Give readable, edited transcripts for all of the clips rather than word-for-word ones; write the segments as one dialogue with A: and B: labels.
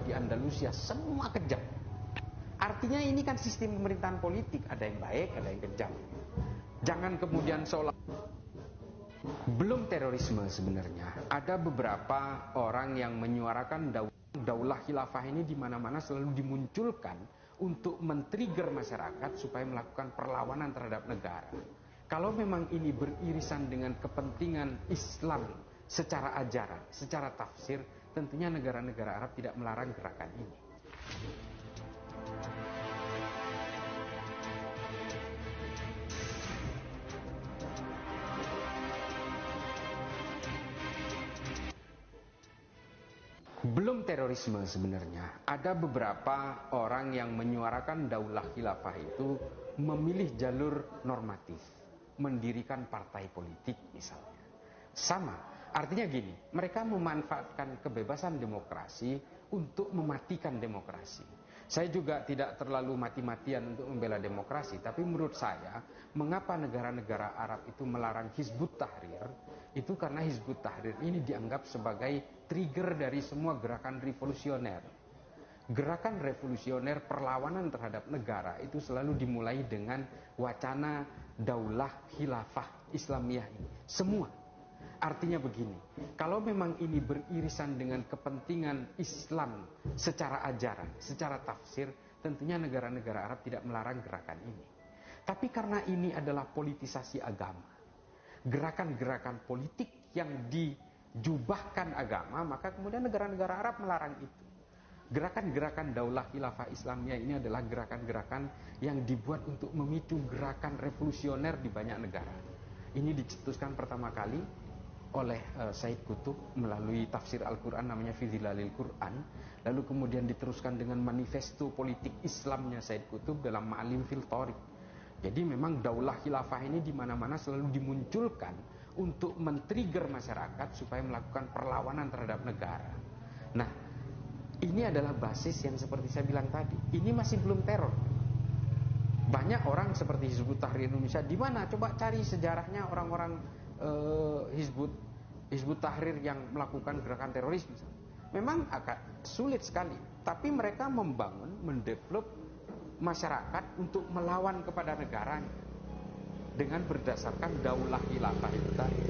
A: di Andalusia semua kejam. Artinya ini kan sistem pemerintahan politik, ada yang baik, ada yang kejam. Jangan kemudian seolah belum terorisme sebenarnya. Ada beberapa orang yang menyuarakan daulah khilafah ini di mana-mana selalu dimunculkan untuk men-trigger masyarakat supaya melakukan perlawanan terhadap negara. Kalau memang ini beririsan dengan kepentingan Islam secara ajaran, secara tafsir, tentunya negara-negara Arab tidak melarang gerakan ini. Belum terorisme sebenarnya. Ada beberapa orang yang menyuarakan daulah khilafah itu memilih jalur normatif, mendirikan partai politik misalnya. Sama, artinya gini, mereka memanfaatkan kebebasan demokrasi untuk mematikan demokrasi. Saya juga tidak terlalu mati-matian untuk membela demokrasi, tapi menurut saya, mengapa negara-negara Arab itu melarang Hizbut Tahrir, itu karena Hizbut Tahrir ini dianggap sebagai trigger dari semua gerakan revolusioner. Gerakan revolusioner perlawanan terhadap negara itu selalu dimulai dengan wacana daulah khilafah Islamiyah ini. Semua. Artinya begini, kalau memang ini beririsan dengan kepentingan Islam secara ajaran, secara tafsir, tentunya negara-negara Arab tidak melarang gerakan ini. Tapi karena ini adalah politisasi agama, gerakan-gerakan politik yang dijubahkan agama, maka kemudian negara-negara Arab melarang itu. Gerakan-gerakan daulah khilafah Islamiyah ini adalah gerakan-gerakan yang dibuat untuk memicu gerakan revolusioner di banyak negara. Ini dicetuskan pertama kali oleh Said Qutb melalui tafsir Al-Quran namanya Fi Dhilalil Quran, lalu kemudian diteruskan dengan manifesto politik Islamnya Said Qutb dalam Ma'alim fil Thariq. Jadi memang daulah khilafah ini di mana-mana selalu dimunculkan untuk men-trigger masyarakat supaya melakukan perlawanan terhadap negara. Nah, ini adalah basis yang seperti saya bilang tadi. Ini masih belum teror. Banyak orang seperti Hizbut Tahrir Indonesia, di mana coba cari sejarahnya orang-orang Hizbut Tahrir yang melakukan gerakan teroris misalnya. Memang agak sulit sekali, tapi mereka membangun, mendevelop masyarakat untuk melawan kepada negaranya dengan berdasarkan daulah khilafah itu tadi.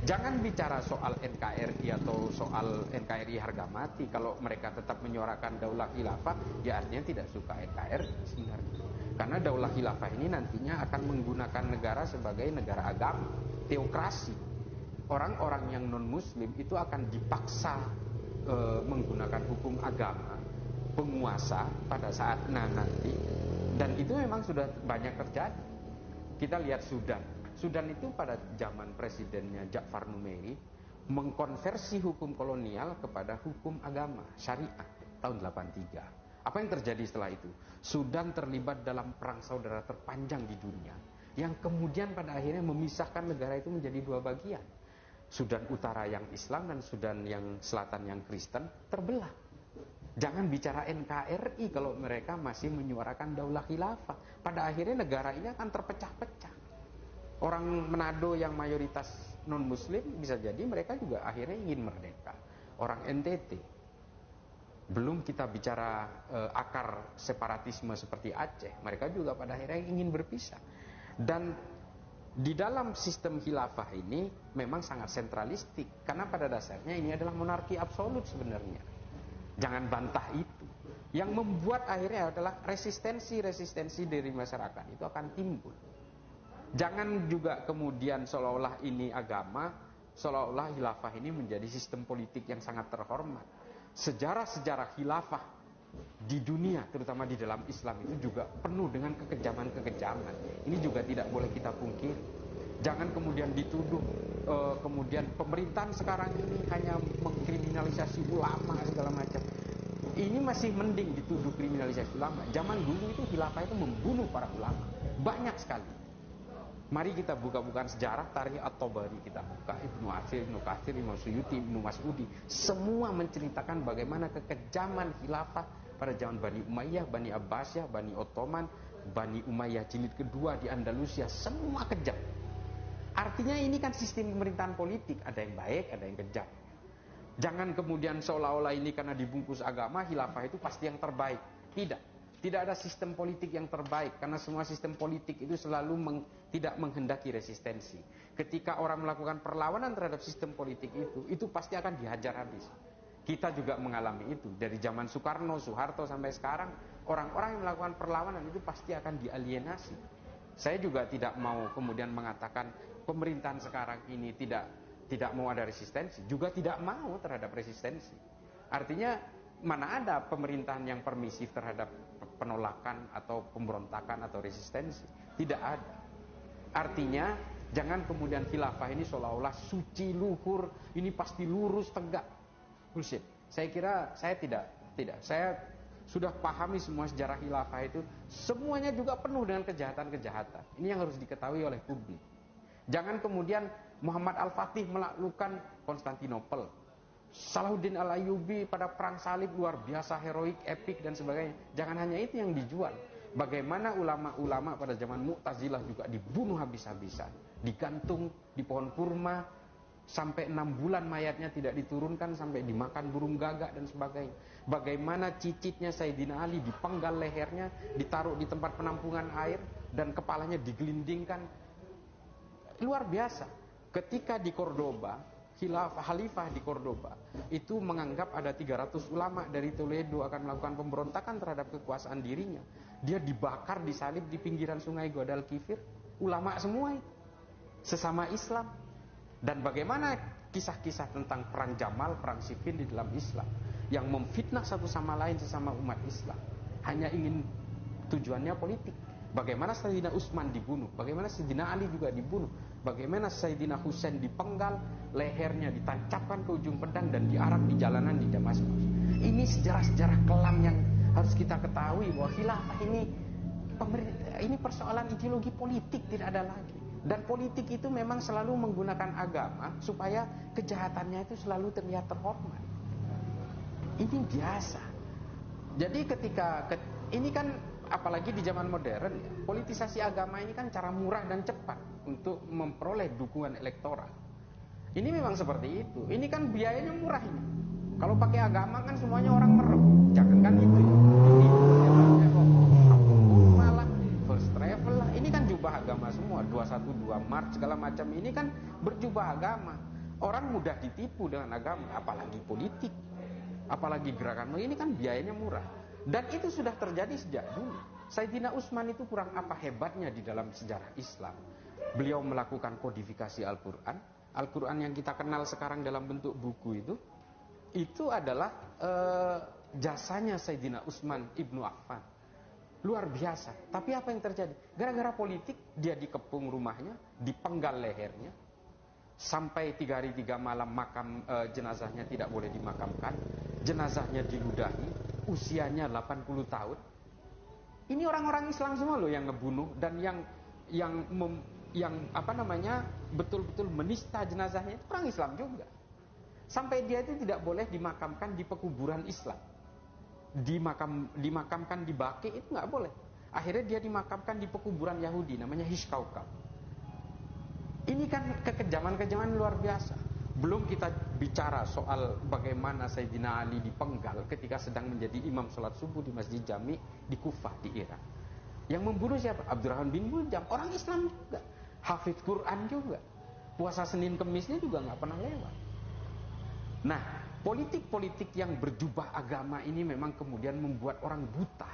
A: Jangan bicara soal NKRI atau soal NKRI harga mati. Kalau mereka tetap menyuarakan daulah khilafah, ya artinya tidak suka NKRI sebenarnya. Karena daulah khilafah ini nantinya akan menggunakan negara sebagai negara agama, teokrasi. Orang-orang yang non-muslim itu akan dipaksa menggunakan hukum agama, penguasa pada saat nanti. Dan itu memang sudah banyak terjadi. Kita lihat Sudan itu pada zaman presidennya Ja'far Numeri mengkonversi hukum kolonial kepada hukum agama syariah tahun 83. Apa yang terjadi setelah itu? Sudan terlibat dalam perang saudara terpanjang di dunia, yang kemudian pada akhirnya memisahkan negara itu menjadi dua bagian. Sudan Utara yang Islam dan Sudan yang Selatan yang Kristen terbelah. Jangan bicara NKRI kalau mereka masih menyuarakan daulah khilafah. Pada akhirnya negara ini akan terpecah-pecah. Orang Manado yang mayoritas non-muslim bisa jadi mereka juga akhirnya ingin merdeka. Orang NTT, belum kita bicara akar separatisme seperti Aceh, mereka juga pada akhirnya ingin berpisah. Dan di dalam sistem khilafah ini memang sangat sentralistik, karena pada dasarnya ini adalah monarki absolut sebenarnya. Jangan bantah itu. Yang membuat akhirnya adalah resistensi dari masyarakat itu akan timbul. Jangan juga kemudian seolah-olah ini agama, seolah-olah khilafah ini menjadi sistem politik yang sangat terhormat. Sejarah-sejarah khilafah di dunia, terutama di dalam Islam, itu juga penuh dengan kekejaman-kekejaman. Ini juga tidak boleh kita pungkiri. Jangan kemudian dituduh kemudian pemerintahan sekarang ini hanya mengkriminalisasi ulama segala macam. Ini masih mending dituduh kriminalisasi ulama. Zaman dulu itu khilafah itu membunuh para ulama, banyak sekali. Mari kita buka-bukaan sejarah, Tarikh At-Tabari kita buka, Ibnu Athir, Ibnu Katsir, Imam Suyuti, Ibnu Mas'udi, semua menceritakan bagaimana kekejaman khilafah pada zaman Bani Umayyah, Bani Abbasiyah, Bani Ottoman, Bani Umayyah jilid kedua di Andalusia, semua kejam. Artinya ini kan sistem pemerintahan politik, ada yang baik, ada yang kejam. Jangan kemudian seolah-olah ini karena dibungkus agama, khilafah itu pasti yang terbaik. Tidak ada sistem politik yang terbaik, karena semua sistem politik itu selalu tidak menghendaki resistensi. Ketika orang melakukan perlawanan terhadap sistem politik itu pasti akan dihajar habis. Kita juga mengalami itu. Dari zaman Soekarno, Soeharto sampai sekarang, orang-orang yang melakukan perlawanan itu pasti akan dialienasi. Saya juga tidak mau kemudian mengatakan pemerintahan sekarang ini tidak mau ada resistensi, juga tidak mau terhadap resistensi. Artinya mana ada pemerintahan yang permisif terhadap penolakan atau pemberontakan atau resistensi? Tidak ada. Artinya jangan kemudian khilafah ini seolah-olah suci, luhur, ini pasti lurus, tegak. Bullshit. Saya kira saya tidak. Saya sudah pahami semua sejarah khilafah itu, semuanya juga penuh dengan kejahatan-kejahatan. Ini yang harus diketahui oleh publik. Jangan kemudian Muhammad Al-Fatih melakukan Konstantinopel, Salahuddin Al-Ayyubi pada perang salib luar biasa, heroik, epik dan sebagainya. Jangan hanya itu yang dijual. Bagaimana ulama-ulama pada zaman Mu'tazilah juga dibunuh habis-habisan, digantung di pohon kurma, sampai 6 bulan mayatnya tidak diturunkan, sampai dimakan burung gagak dan sebagainya. Bagaimana cicitnya Sayyidina Ali dipenggal lehernya, ditaruh di tempat penampungan air, dan kepalanya digelindingkan. Luar biasa. Ketika di Cordoba, khalifah di Cordoba itu menganggap ada 300 ulama dari Toledo akan melakukan pemberontakan terhadap kekuasaan dirinya. Dia dibakar, disalib di pinggiran sungai Guadalquivir. Ulama semua itu, sesama Islam. Dan bagaimana kisah-kisah tentang perang Jamal, perang Siffin di dalam Islam, yang memfitnah satu sama lain sesama umat Islam, hanya ingin tujuannya politik. Bagaimana Sayyidina Utsman dibunuh, bagaimana Sayyidina Ali juga dibunuh, bagaimana Sayyidina Husain dipenggal, lehernya ditancapkan ke ujung pedang dan diarak di jalanan di Damaskus. Ini sejarah-sejarah kelam yang harus kita ketahui, bahwa khilafah ini persoalan ideologi politik, tidak ada lagi. Dan politik itu memang selalu menggunakan agama supaya kejahatannya itu selalu terlihat terhormat. Ini biasa. Jadi ini kan apalagi di zaman modern ya, politisasi agama ini kan cara murah dan cepat untuk memperoleh dukungan elektoral. Ini memang seperti itu. Ini kan biayanya murah ini. Kalau pakai agama kan semuanya orang merem. Jangan kan itu ya. First travel lah, ini kan jubah agama semua, 212 Maret segala macam ini kan berjubah agama. Orang mudah ditipu dengan agama, apalagi politik, apalagi gerakan ini kan biayanya murah. Dan itu sudah terjadi sejak dulu. Sayyidina Utsman itu kurang apa hebatnya di dalam sejarah Islam. Beliau melakukan kodifikasi Al-Quran. Al-Quran yang kita kenal sekarang dalam bentuk buku itu adalah jasanya Sayyidina Utsman ibnu Affan. Luar biasa. Tapi apa yang terjadi? Gara-gara politik, dia dikepung rumahnya, dipenggal lehernya, sampai 3 hari 3 malam jenazahnya tidak boleh dimakamkan, jenazahnya diludahi, usianya 80 tahun. Ini orang-orang Islam semua loh yang ngebunuh dan yang betul-betul menista jenazahnya, itu orang Islam juga. Sampai dia itu tidak boleh dimakamkan di pekuburan Islam. Dimakamkan di Baqi itu nggak boleh. Akhirnya dia dimakamkan di pekuburan Yahudi namanya Hishkaukam. Ini kan kekejaman-kekejaman luar biasa. Belum kita bicara soal bagaimana Sayyidina Ali dipenggal ketika sedang menjadi imam sholat subuh di Masjid Jami di Kufah di Irak. Yang membunuh siapa? Abdurrahman bin Muljam, orang Islam juga, hafidz Quran juga, puasa Senin Kemisnya juga nggak pernah lewat. Nah, politik-politik yang berjubah agama ini memang kemudian membuat orang buta,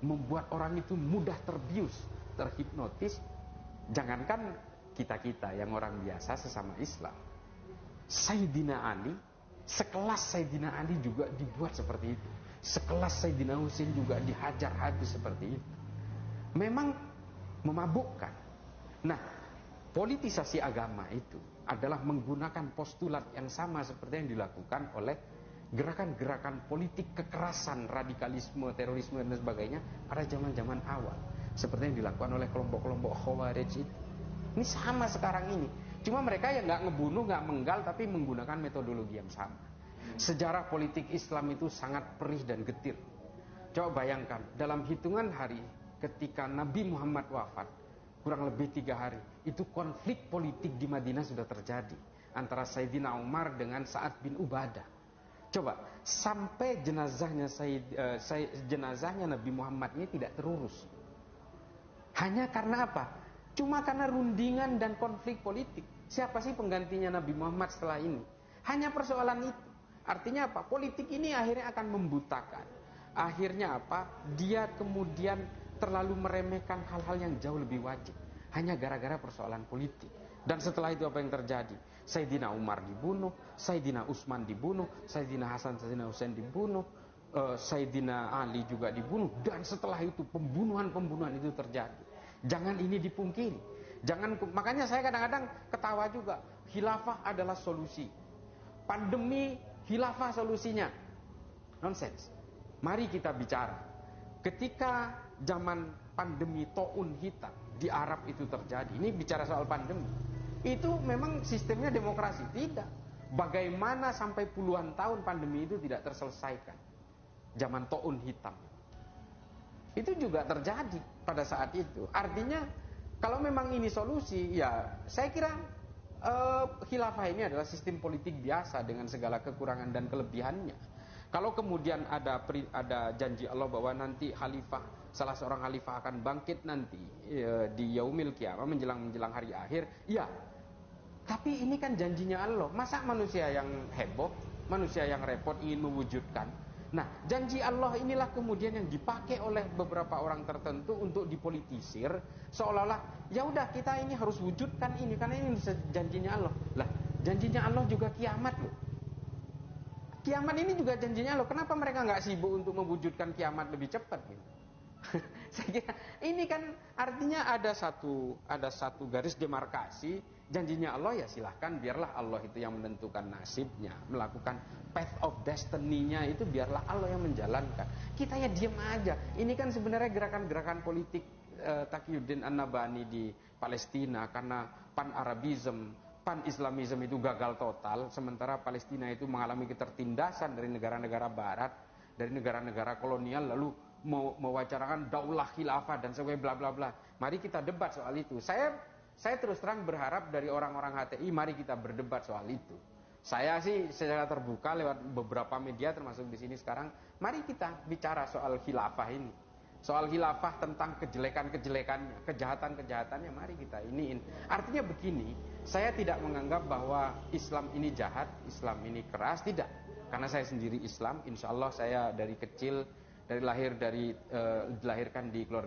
A: membuat orang itu mudah terbius, terhipnotis. Jangankan kita-kita yang orang biasa sesama Islam, Sayyidina Ali, sekelas Sayyidina Ali juga dibuat seperti itu. Sekelas Sayyidina Husain juga dihajar habis seperti itu. Memang memabukkan. Nah, politisasi agama itu adalah menggunakan postulat yang sama seperti yang dilakukan oleh gerakan-gerakan politik kekerasan, radikalisme, terorisme dan sebagainya pada zaman-zaman awal, seperti yang dilakukan oleh kelompok-kelompok Khawarij itu. Ini sama sekarang ini. Cuma mereka yang nggak ngebunuh, nggak menggal, tapi menggunakan metodologi yang sama. Sejarah politik Islam itu sangat perih dan getir. Coba bayangkan, dalam hitungan hari ketika Nabi Muhammad wafat, kurang lebih 3 hari, itu konflik politik di Madinah sudah terjadi antara Sayyidina Umar dengan Sa'ad bin Ubadah. Coba, sampai jenazahnya Nabi Muhammad ini tidak terurus. Hanya karena apa? Cuma karena rundingan dan konflik politik. Siapa sih penggantinya Nabi Muhammad setelah ini? Hanya persoalan itu. Artinya apa? Politik ini akhirnya akan membutakan. Akhirnya apa? Dia kemudian terlalu meremehkan hal-hal yang jauh lebih wajib. Hanya gara-gara persoalan politik. Dan setelah itu apa yang terjadi? Sayyidina Umar dibunuh, Sayyidina Utsman dibunuh, Sayyidina Hasan, Sayyidina Husain dibunuh, Sayyidina Ali juga dibunuh. Dan setelah itu pembunuhan-pembunuhan itu terjadi. Jangan ini dipungkiri. Makanya saya kadang-kadang ketawa juga. Khilafah adalah solusi. Pandemi, khilafah solusinya. Nonsense. Mari kita bicara. Ketika zaman pandemi taun hitam di Arab itu terjadi. Ini bicara soal pandemi. Itu memang sistemnya demokrasi. Tidak. Bagaimana sampai puluhan tahun pandemi itu tidak terselesaikan. Zaman taun hitam. Itu juga terjadi pada saat itu. Artinya kalau memang ini solusi, ya saya kira khilafah ini adalah sistem politik biasa dengan segala kekurangan dan kelebihannya. Kalau kemudian ada janji Allah bahwa nanti salah seorang khalifah akan bangkit nanti di yaumil qiyamah menjelang hari akhir, ya. Tapi ini kan janjinya Allah. Masa manusia yang heboh, manusia yang repot ingin mewujudkan? Nah, janji Allah inilah kemudian yang dipakai oleh beberapa orang tertentu untuk dipolitisir, seolah-olah ya udah kita ini harus wujudkan ini karena ini janjinya Allah. Lah, janjinya Allah juga kiamat loh. Kiamat ini juga janjinya Allah. Kenapa mereka nggak sibuk untuk mewujudkan kiamat lebih cepat gitu? Saya kira ini kan artinya ada satu garis demarkasi. Janjinya Allah ya silahkan, biarlah Allah itu yang menentukan nasibnya, melakukan path of destiny-nya itu biarlah Allah yang menjalankan. Kita ya diam aja. Ini kan sebenarnya gerakan-gerakan politik Taqiyuddin An-Nabhani di Palestina karena pan-Arabism, pan-Islamism itu gagal total, sementara Palestina itu mengalami ketertindasan dari negara-negara barat, dari negara-negara kolonial, lalu mewacarakan daulah khilafah dan sebagainya bla bla bla. Mari kita debat soal itu. Saya terus terang berharap dari orang-orang HTI, mari kita berdebat soal itu. Saya sih secara terbuka lewat beberapa media termasuk di sini sekarang, mari kita bicara soal khilafah ini. Soal khilafah tentang kejelekan-kejelekannya, kejahatan-kejahatannya, mari kita iniin. Artinya begini, saya tidak menganggap bahwa Islam ini jahat, Islam ini keras, tidak. Karena saya sendiri Islam, insya Allah saya dari kecil, dilahirkan di keluarga